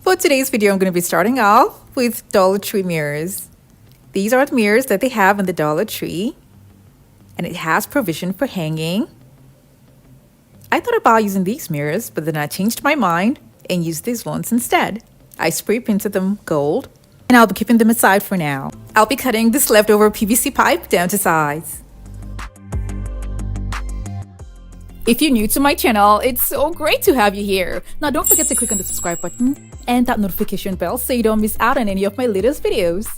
For today's video, I'm going to be starting off with Dollar Tree mirrors. These are the mirrors that they have in the Dollar Tree, and it has provision for hanging. I thought about using these mirrors, but then I changed my mind and used these ones instead. I spray painted them gold, and I'll be keeping them aside for now. I'll be cutting this leftover PVC pipe down to size. If you're new to my channel, it's so great to have you here. Now don't forget to click on the subscribe button and that notification bell so you don't miss out on any of my latest videos.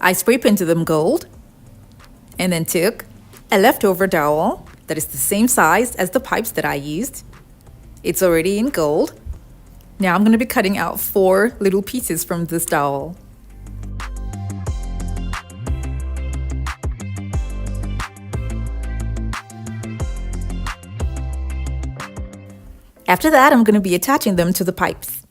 I spray painted them gold and then took a leftover dowel that is the same size as the pipes that I used. It's already in gold. Now I'm going to be cutting out 4 little pieces from this dowel. After that, I'm going to be attaching them to the pipes.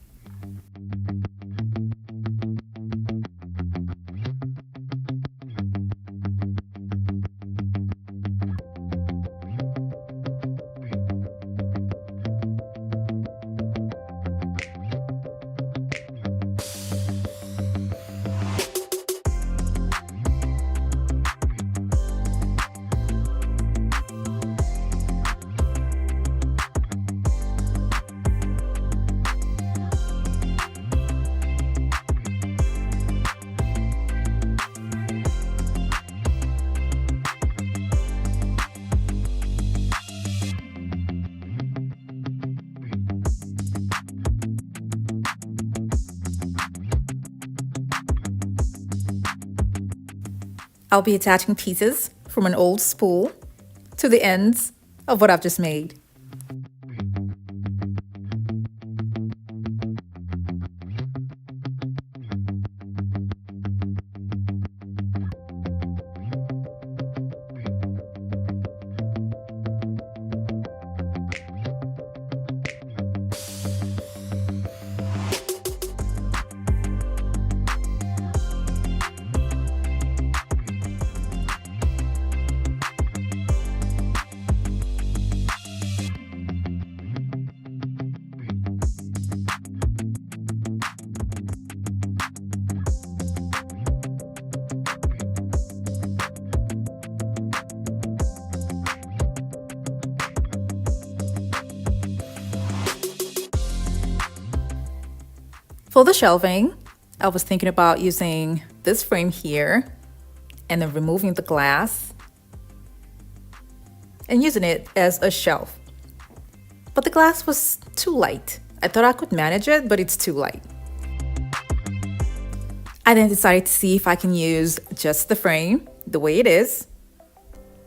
I'll be attaching pieces from an old spool to the ends of what I've just made. For the shelving, I was thinking about using this frame here and then removing the glass and using it as a shelf. But the glass was too light. I thought I could manage it, but it's too light. I then decided to see if I can use just the frame the way it is.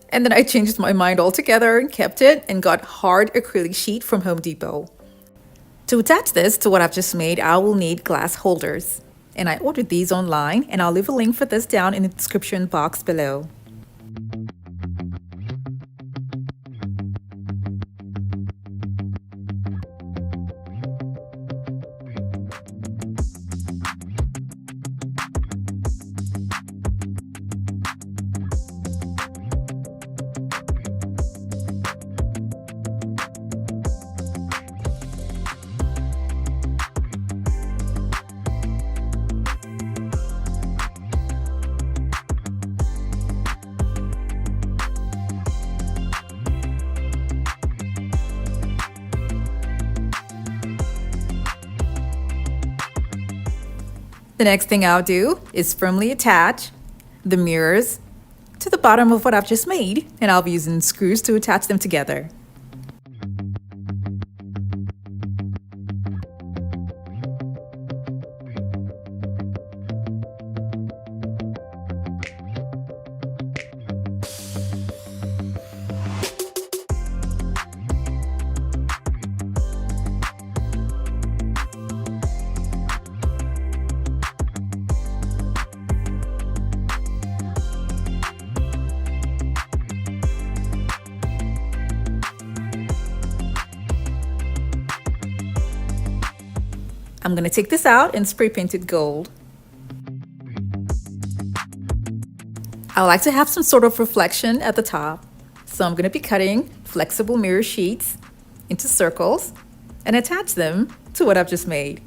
And then I changed my mind altogether and kept it and got hard acrylic sheet from Home Depot. To attach this to what I've just made, I will need glass holders. And I ordered these online, and I'll leave a link for this down in the description box below. The next thing I'll do is firmly attach the mirrors to the bottom of what I've just made, and I'll be using screws to attach them together. I'm going to take this out and spray paint it gold. I like to have some sort of reflection at the top, so I'm going to be cutting flexible mirror sheets into circles and attach them to what I've just made.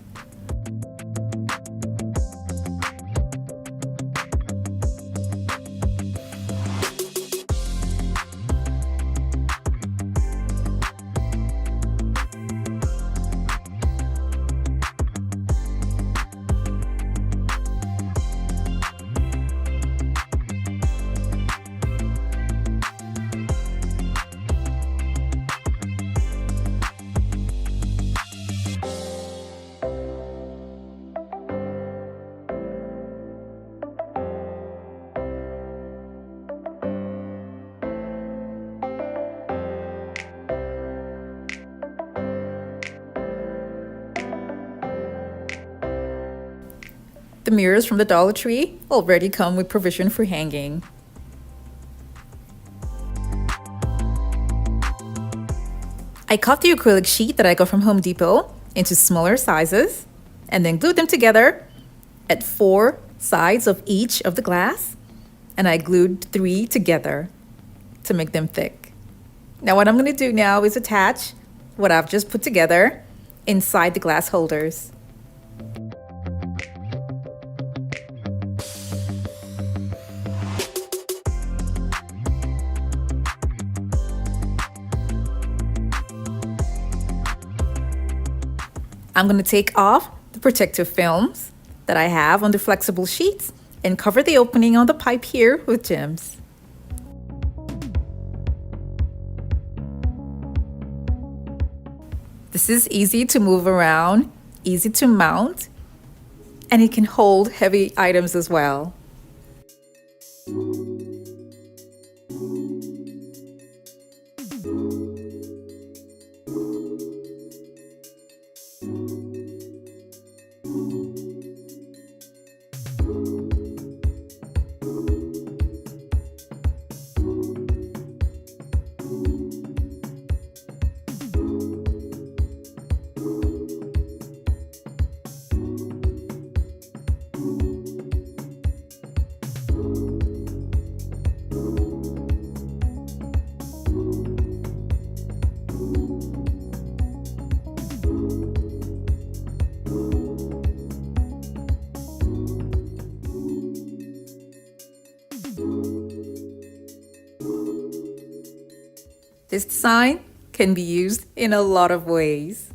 The mirrors from the Dollar Tree already come with provision for hanging. I cut the acrylic sheet that I got from Home Depot into smaller sizes and then glued them together at 4 sides of each of the glass, and I glued 3 together to make them thick. Now what I'm going to do now is attach what I've just put together inside the glass holders. I'm going to take off the protective films that I have on the flexible sheets and cover the opening on the pipe here with gems. This is easy to move around, easy to mount, and it can hold heavy items as well. This design can be used in a lot of ways.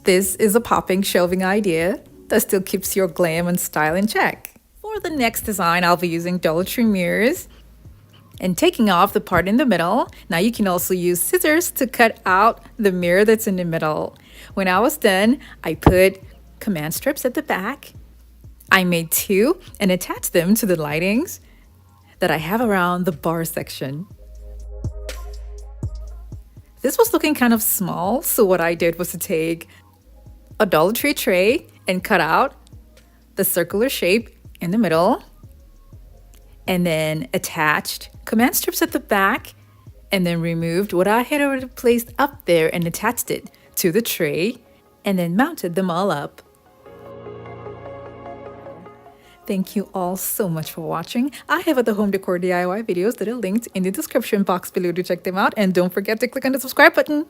This is a popping shelving idea that still keeps your glam and style in check. For the next design, I'll be using Dollar Tree mirrors and taking off the part in the middle. Now you can also use scissors to cut out the mirror that's in the middle. When I was done, I put command strips at the back. I made 2 and attached them to the lightings that I have around the bar section. This was looking kind of small, so what I did was to take a Dollar Tree tray and cut out the circular shape in the middle, and then attached command strips at the back, and then removed what I had already placed up there and attached it to the tray, and then mounted them all up. Thank you all so much for watching. I have other home decor DIY videos that are linked in the description box below to check them out, and don't forget to click on the subscribe button.